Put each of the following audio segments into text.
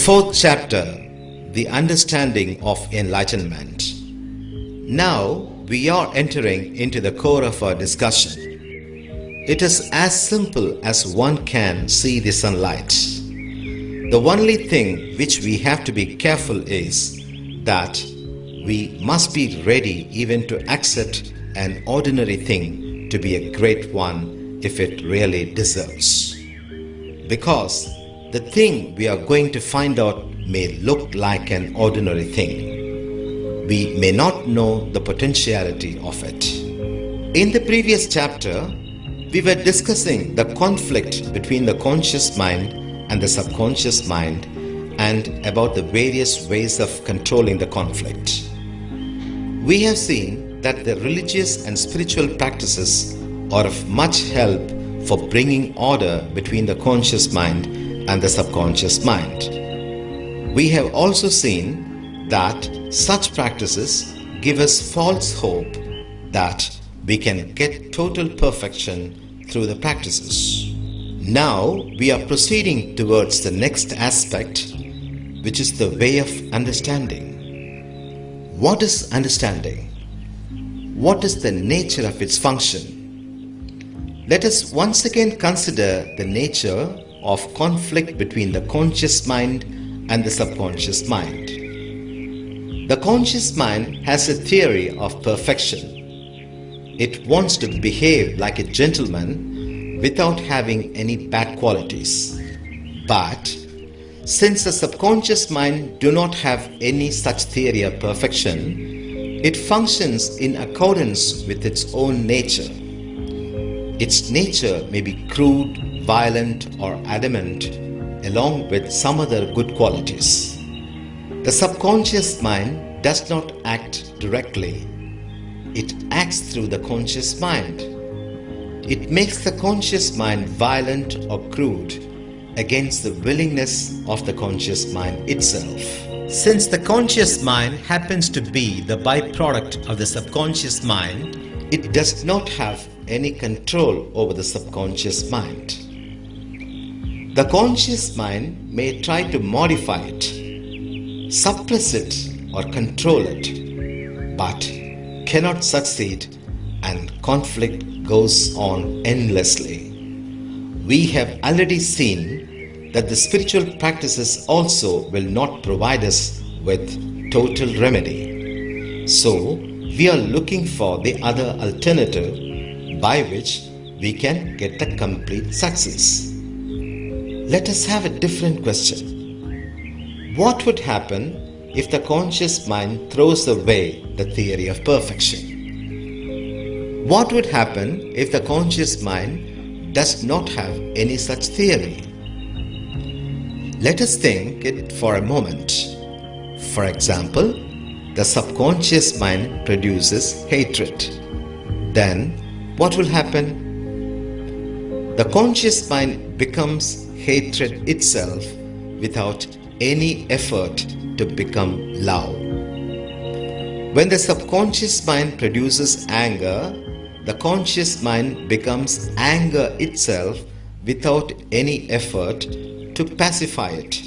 fourth chapter, the understanding of enlightenment. Now we are entering into the core of our discussion. It is as simple as one can see the sunlight. The only thing which we have to be careful is that we must be ready even to accept an ordinary thing to be a great one if it really deserves. Because the thing we are going to find out may look like an ordinary thing. We may not know the potentiality of it. In the previous chapter, we were discussing the conflict between the conscious mind and the subconscious mind and about the various ways of controlling the conflict. We have seen that the religious and spiritual practices are of much help for bringing order between the conscious mind and the subconscious mind. We have also seen that such practices give us false hope that we can get total perfection through the practices. Now we are proceeding towards the next aspect, which is the way of understanding. What is understanding? What is the nature of its function? Let us once again consider the nature of conflict between the conscious mind and the subconscious mind. The conscious mind has a theory of perfection. It wants to behave like a gentleman without having any bad qualities. But since the subconscious mind do not have any such theory of perfection, it functions in accordance with its own nature. Its nature may be crude, violent, or adamant, along with some other good qualities. The subconscious mind does not act directly. It acts through the conscious mind. It makes the conscious mind violent or crude against the willingness of the conscious mind itself. Since the conscious mind happens to be the byproduct of the subconscious mind, it does not have any control over the subconscious mind. The conscious mind may try to modify it, suppress it, or control it, but cannot succeed, and conflict goes on endlessly. We have already seen that the spiritual practices also will not provide us with total remedy. So, we are looking for the other alternative by which we can get the complete success. Let us have a different question. What would happen if the conscious mind throws away the theory of perfection? What would happen if the conscious mind does not have any such theory? Let us think it for a moment. For example, the subconscious mind produces hatred. Then what will happen? The conscious mind becomes hatred itself without any effort to become love. When the subconscious mind produces anger, the conscious mind becomes anger itself without any effort to pacify it.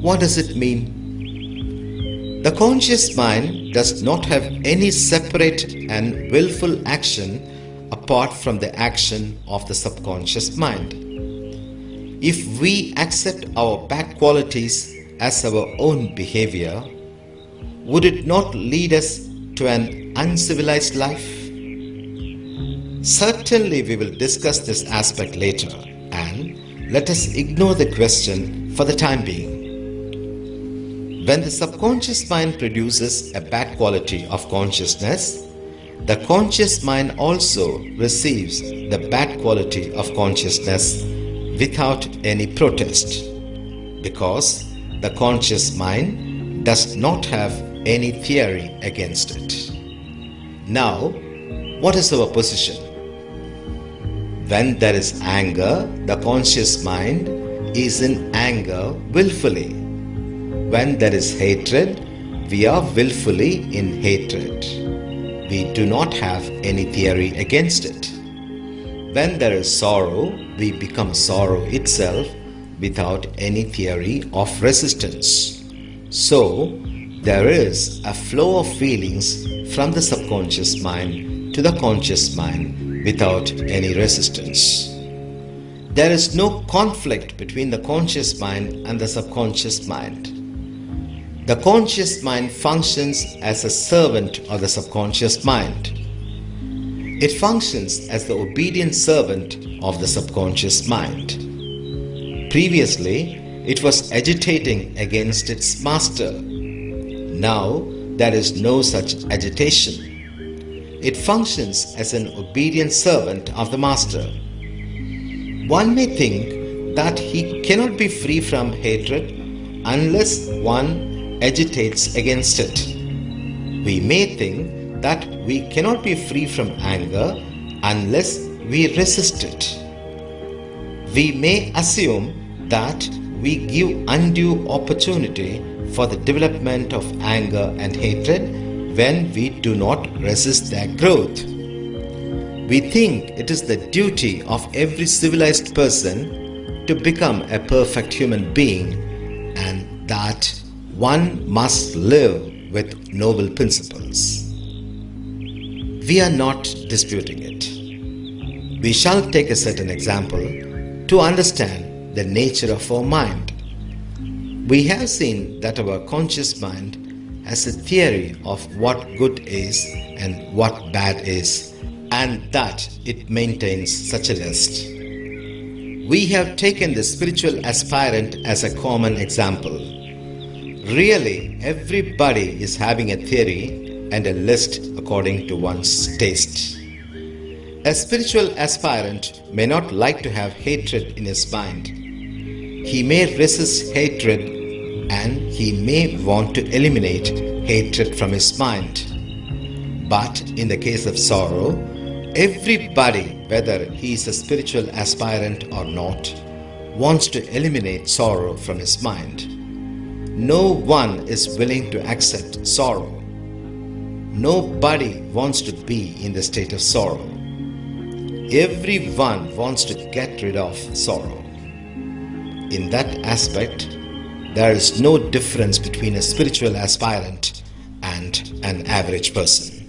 What does it mean? The conscious mind does not have any separate and willful action apart from the action of the subconscious mind. If we accept our bad qualities as our own behavior, would it not lead us to an uncivilized life? Certainly we will discuss this aspect later, and let us ignore the question for the time being. When the subconscious mind produces a bad quality of consciousness, the conscious mind also receives the bad quality of consciousness without any protest, because the conscious mind does not have any theory against it. Now, what is our position? When there is anger, the conscious mind is in anger willfully. When there is hatred, we are willfully in hatred. We do not have any theory against it. When there is sorrow, we become sorrow itself without any theory of resistance. So, there is a flow of feelings from the subconscious mind to the conscious mind without any resistance. There is no conflict between the conscious mind and the subconscious mind. The conscious mind functions as a servant of the subconscious mind. It functions as the obedient servant of the subconscious mind. Previously, it was agitating against its master. Now, there is no such agitation. It functions as an obedient servant of the master. One may think that he cannot be free from hatred unless one agitates against it. We may think that we cannot be free from anger unless we resist it. We may assume that we give undue opportunity for the development of anger and hatred when we do not resist their growth. We think it is the duty of every civilized person to become a perfect human being and that one must live with noble principles. We are not disputing it. We shall take a certain example to understand the nature of our mind. We have seen that our conscious mind has a theory of what good is and what bad is, and that it maintains such a list. We have taken the spiritual aspirant as a common example. Really, everybody is having a theory and a list according to one's taste. A spiritual aspirant may not like to have hatred in his mind. He may resist hatred and he may want to eliminate hatred from his mind. But in the case of sorrow, everybody, whether he is a spiritual aspirant or not, wants to eliminate sorrow from his mind. No one is willing to accept sorrow. Nobody wants to be in the state of sorrow. Everyone wants to get rid of sorrow. In that aspect, there is no difference between a spiritual aspirant and an average person.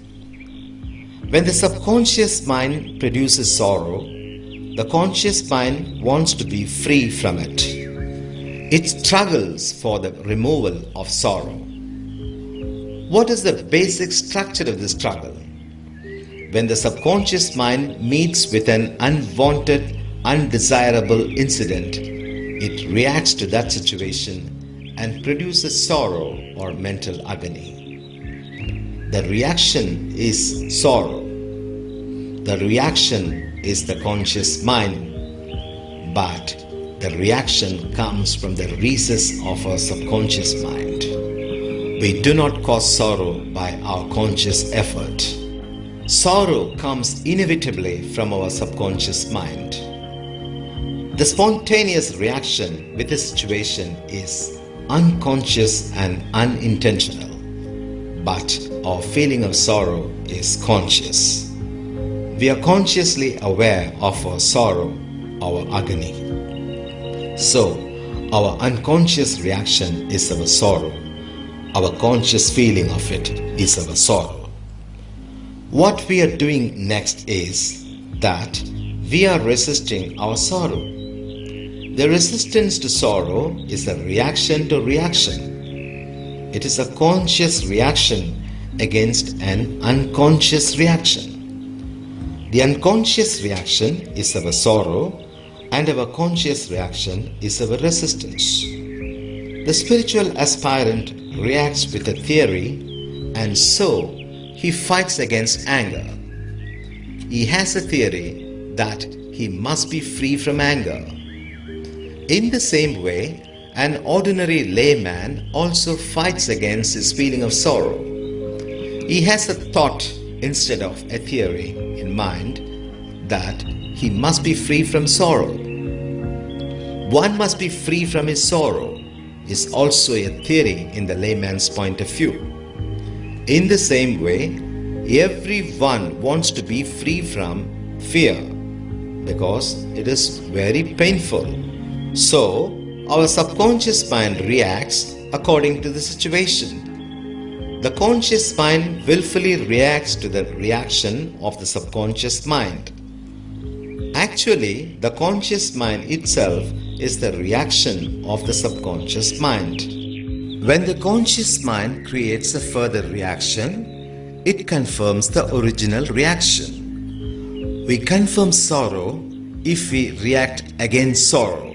When the subconscious mind produces sorrow, the conscious mind wants to be free from it. It struggles for the removal of sorrow. What is the basic structure of the struggle? When the subconscious mind meets with an unwanted, undesirable incident, it reacts to that situation and produces sorrow or mental agony. The reaction is sorrow. The reaction is the conscious mind, but the reaction comes from the recess of our subconscious mind. We do not cause sorrow by our conscious effort. Sorrow comes inevitably from our subconscious mind. The spontaneous reaction with a situation is unconscious and unintentional, but our feeling of sorrow is conscious. We are consciously aware of our sorrow, our agony. So, our unconscious reaction is our sorrow. Our conscious feeling of it is our sorrow. What we are doing next is that we are resisting our sorrow. The resistance to sorrow is a reaction to reaction. It is a conscious reaction against an unconscious reaction. The unconscious reaction is our sorrow, and our conscious reaction is our resistance. The spiritual aspirant reacts with a theory, and so he fights against anger. He has a theory that he must be free from anger. In the same way, an ordinary layman also fights against his feeling of sorrow. He has a thought instead of a theory in mind that he must be free from sorrow. One must be free from his sorrow is also a theory in the layman's point of view. In the same way, everyone wants to be free from fear because it is very painful. So, Our subconscious mind reacts according to the situation. The conscious mind willfully reacts to the reaction of the subconscious mind. Actually, the conscious mind itself is the reaction of the subconscious mind. When the conscious mind creates a further reaction, it confirms the original reaction. We confirm sorrow if we react against sorrow.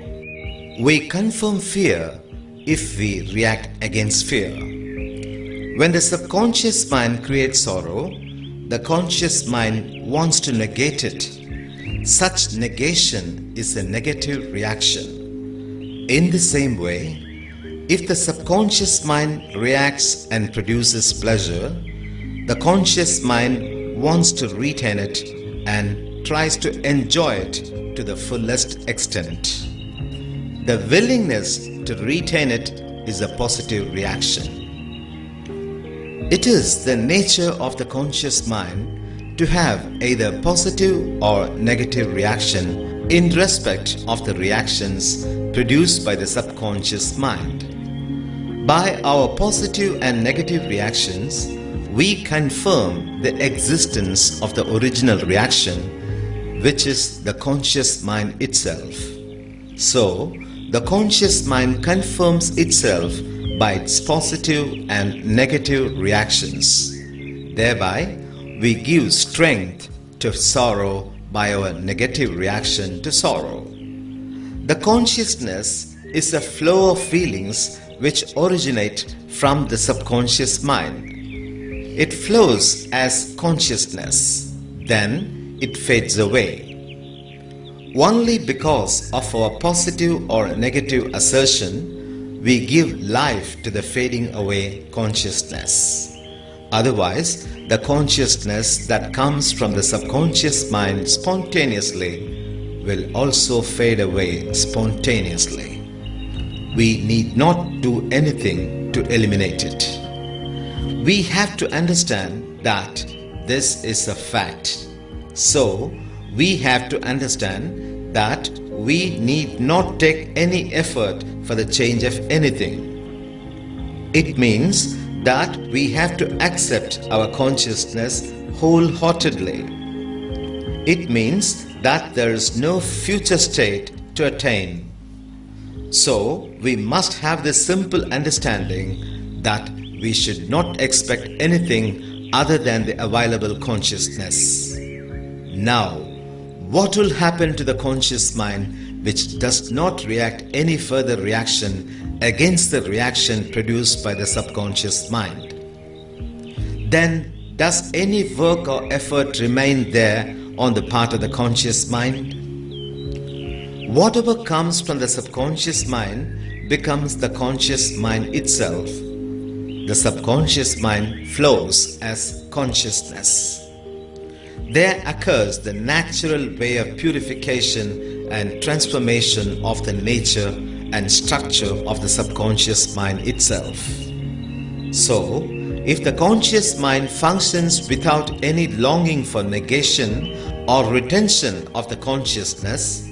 We confirm fear if we react against fear. When the subconscious mind creates sorrow, the conscious mind wants to negate it. Such negation is a negative reaction. In the same way, if the subconscious mind reacts and produces pleasure, the conscious mind wants to retain it and tries to enjoy it to the fullest extent. The willingness to retain it is a positive reaction. It is the nature of the conscious mind to have either positive or negative reaction in respect of the reactions produced by the subconscious mind. By our positive and negative reactions, we confirm the existence of the original reaction, which is the conscious mind itself. So, the conscious mind confirms itself by its positive and negative reactions. Thereby, we give strength to sorrow by our negative reaction to sorrow. The consciousness is a flow of feelings which originate from the subconscious mind. It flows as consciousness, then it fades away. Only because of our positive or negative assertion, we give life to the fading away consciousness. Otherwise, the consciousness that comes from the subconscious mind spontaneously will also fade away spontaneously. We need not do anything to eliminate it. We have to understand that this is a fact. So, we have to understand that we need not take any effort for the change of anything. It means that we have to accept our consciousness wholeheartedly. It means that there is no future state to attain. So, we must have this simple understanding that we should not expect anything other than the available consciousness. Now, what will happen to the conscious mind which does not react any further reaction against the reaction produced by the subconscious mind? Then, does any work or effort remain there on the part of the conscious mind? Whatever comes from the subconscious mind becomes the conscious mind itself. The subconscious mind flows as consciousness. There occurs the natural way of purification and transformation of the nature and structure of the subconscious mind itself. So, if the conscious mind functions without any longing for negation or retention of the consciousness,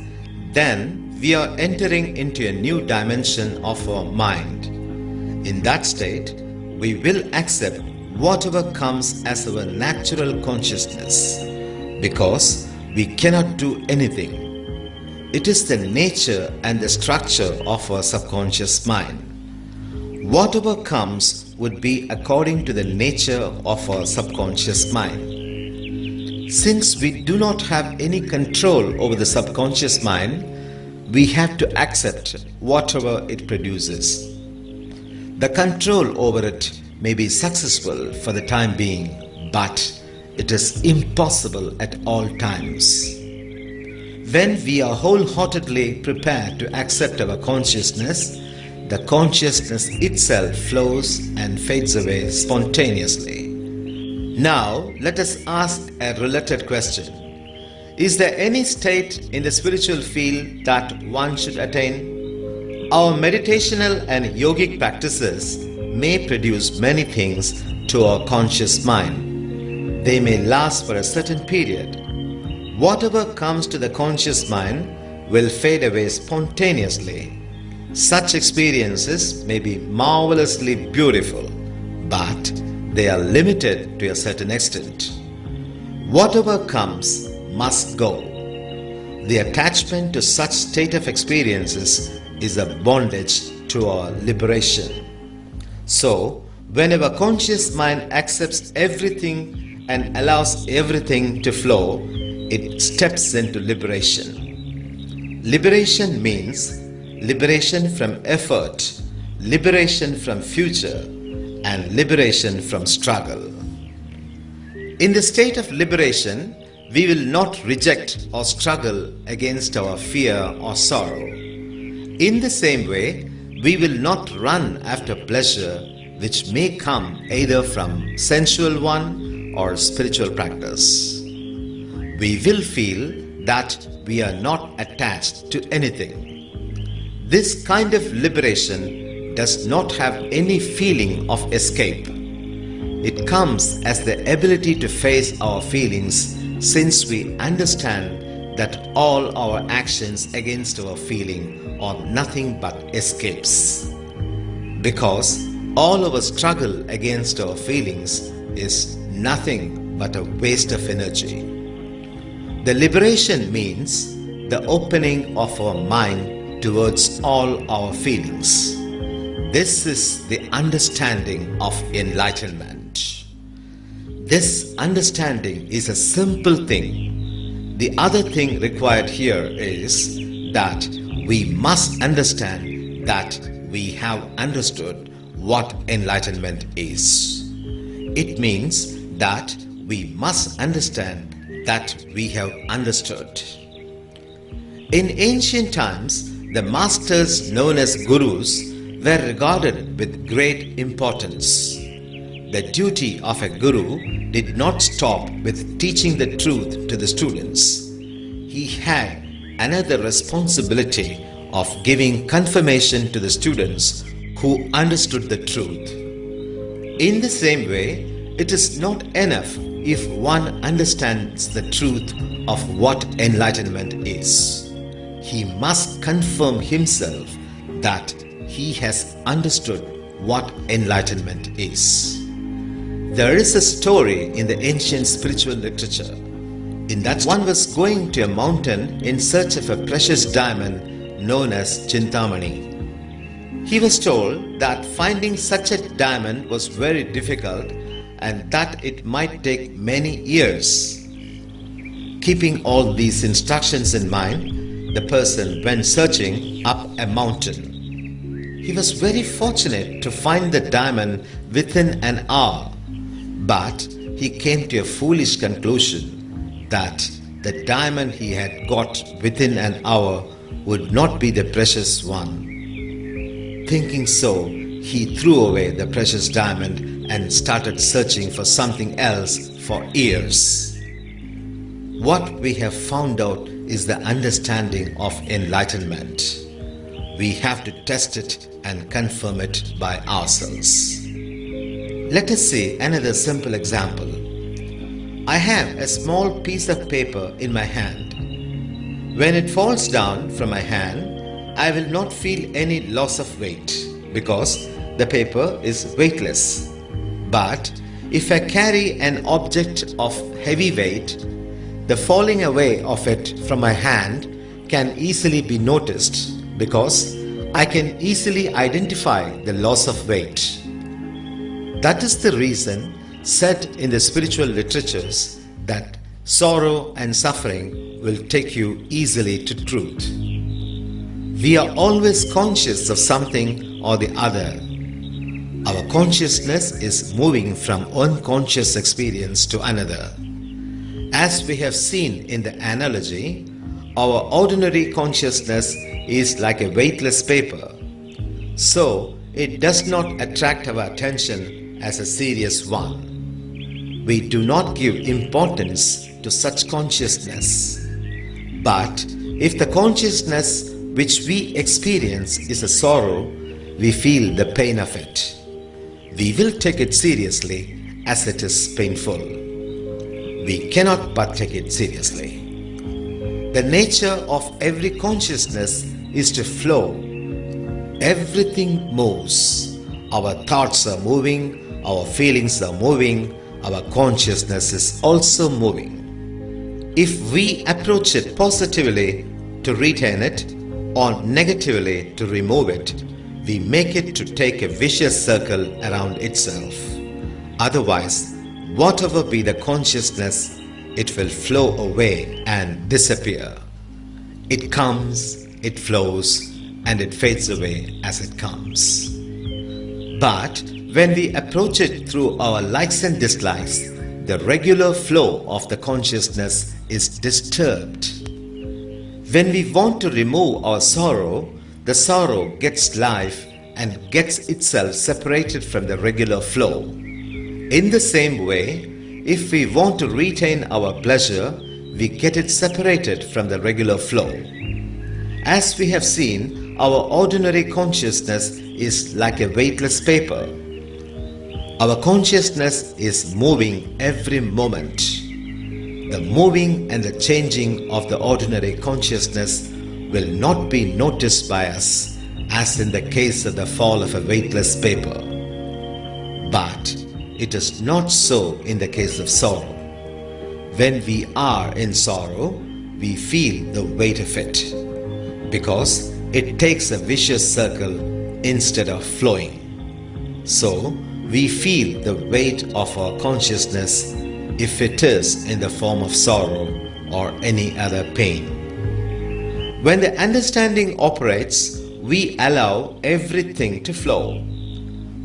then we are entering into a new dimension of our mind. In that state, we will accept whatever comes as our natural consciousness, because we cannot do anything. It is the nature and the structure of our subconscious mind. Whatever comes would be according to the nature of our subconscious mind. Since we do not have any control over the subconscious mind, we have to accept whatever it produces. The control over it may be successful for the time being, but it is impossible at all times. When we are wholeheartedly prepared to accept our consciousness, the consciousness itself flows and fades away spontaneously. Now, let us ask a related question. Is there any state in the spiritual field that one should attain? Our meditational and yogic practices may produce many things to our conscious mind. They may last for a certain period. Whatever comes to the conscious mind will fade away spontaneously. Such experiences may be marvelously beautiful, but they are limited to a certain extent. Whatever comes must go. The attachment to such state of experiences is a bondage to our liberation. So, whenever conscious mind accepts everything and allows everything to flow, it steps into liberation. Liberation means liberation from effort, liberation from future, and liberation from struggle. In the state of liberation, we will not reject or struggle against our fear or sorrow. In the same way, we will not run after pleasure which may come either from sensual one or spiritual practice. We will feel that we are not attached to anything. This kind of liberation does not have any feeling of escape. It comes as the ability to face our feelings, since we understand that all our actions against our feeling are nothing but escapes. Because all our struggle against our feelings is nothing but a waste of energy. The liberation means the opening of our mind towards all our feelings. This is the understanding of enlightenment. This understanding is a simple thing. The other thing required here is that we must understand that we have understood what enlightenment is. It means that we must understand that we have understood. In ancient times, the masters known as gurus were regarded with great importance. The duty of a guru did not stop with teaching the truth to the students. He had another responsibility of giving confirmation to the students who understood the truth. In the same way, it is not enough if one understands the truth of what enlightenment is. He must confirm himself that he has understood what enlightenment is. There is a story in the ancient spiritual literature. In that one was going to a mountain in search of a precious diamond known as Chintamani. He was told that finding such a diamond was very difficult and that it might take many years. Keeping all these instructions in mind, the person went searching up a mountain. He was very fortunate to find the diamond within an hour, but he came to a foolish conclusion that the diamond he had got within an hour would not be the precious one. Thinking so, he threw away the precious diamond and started searching for something else for years. What we have found out is the understanding of enlightenment. We have to test it and confirm it by ourselves. Let us see another simple example. I have a small piece of paper in my hand. When it falls down from my hand, I will not feel any loss of weight because the paper is weightless. But if I carry an object of heavy weight, the falling away of it from my hand can easily be noticed because I can easily identify the loss of weight. That is the reason said in the spiritual literatures that sorrow and suffering will take you easily to truth. We are always conscious of something or the other. Our consciousness is moving from one conscious experience to another. As we have seen in the analogy, our ordinary consciousness is like a weightless paper. So, it does not attract our attention as a serious one. We do not give importance to such consciousness. But if the consciousness which we experience is a sorrow, we feel the pain of it. We will take it seriously as it is painful. We cannot but take it seriously. The nature of every consciousness is to flow. everything moves. Our thoughts are moving, our feelings are moving, our consciousness is also moving. If we approach it positively to retain it or negatively to remove it, we make it to take a vicious circle around itself. Otherwise, whatever be the consciousness, it will flow away and disappear. It comes, it flows, and it fades away as it comes. But when we approach it through our likes and dislikes, the regular flow of the consciousness is disturbed. When we want to remove our sorrow, the sorrow gets life and gets itself separated from the regular flow. In the same way, if we want to retain our pleasure, we get it separated from the regular flow. As we have seen, our ordinary consciousness is like a weightless paper. Our consciousness is moving every moment. The moving and the changing of the ordinary consciousness will not be noticed by us, as in the case of the fall of a weightless paper. But it is not so in the case of sorrow. When we are in sorrow, we feel the weight of it, because it takes a vicious circle instead of flowing. So, we feel the weight of our consciousness if it is in the form of sorrow or any other pain. When the understanding operates, we allow everything to flow.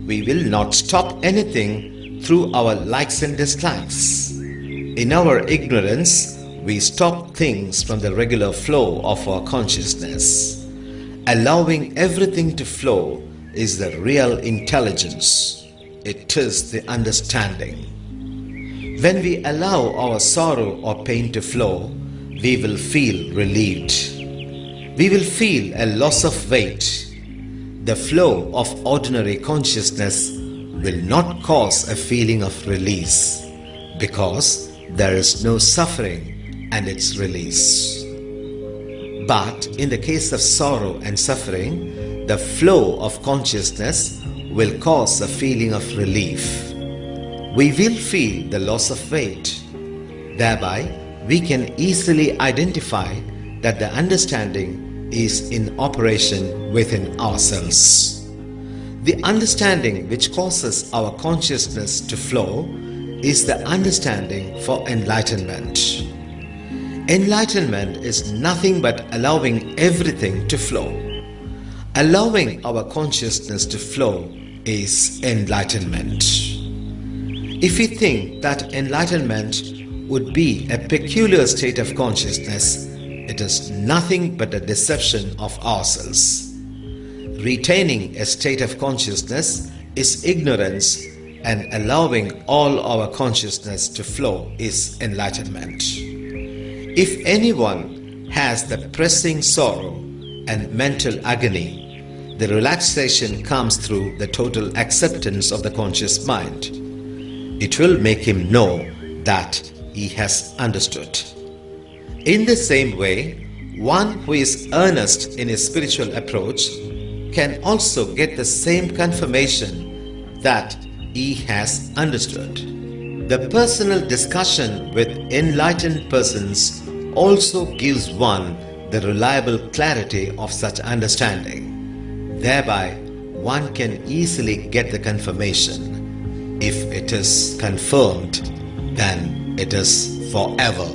We will not stop anything through our likes and dislikes. In our ignorance, we stop things from the regular flow of our consciousness. Allowing everything to flow is the real intelligence. It is the understanding. When we allow our sorrow or pain to flow, we will feel relieved. We will feel a loss of weight. The flow of ordinary consciousness will not cause a feeling of release, because there is no suffering and its release. But in the case of sorrow and suffering, the flow of consciousness will cause a feeling of relief. We will feel the loss of weight. Thereby, we can easily identify that the understanding is in operation within ourselves. The understanding which causes our consciousness to flow is the understanding for enlightenment. Enlightenment is nothing but allowing everything to flow. Allowing our consciousness to flow is enlightenment. If we think that enlightenment would be a peculiar state of consciousness, it is nothing but a deception of ourselves. Retaining a state of consciousness is ignorance, and allowing all our consciousness to flow is enlightenment. If anyone has the pressing sorrow and mental agony, the relaxation comes through the total acceptance of the conscious mind. It will make him know that he has understood. In the same way, one who is earnest in his spiritual approach can also get the same confirmation that he has understood. The personal discussion with enlightened persons also gives one the reliable clarity of such understanding. Thereby, one can easily get the confirmation. If it is confirmed, then it is forever.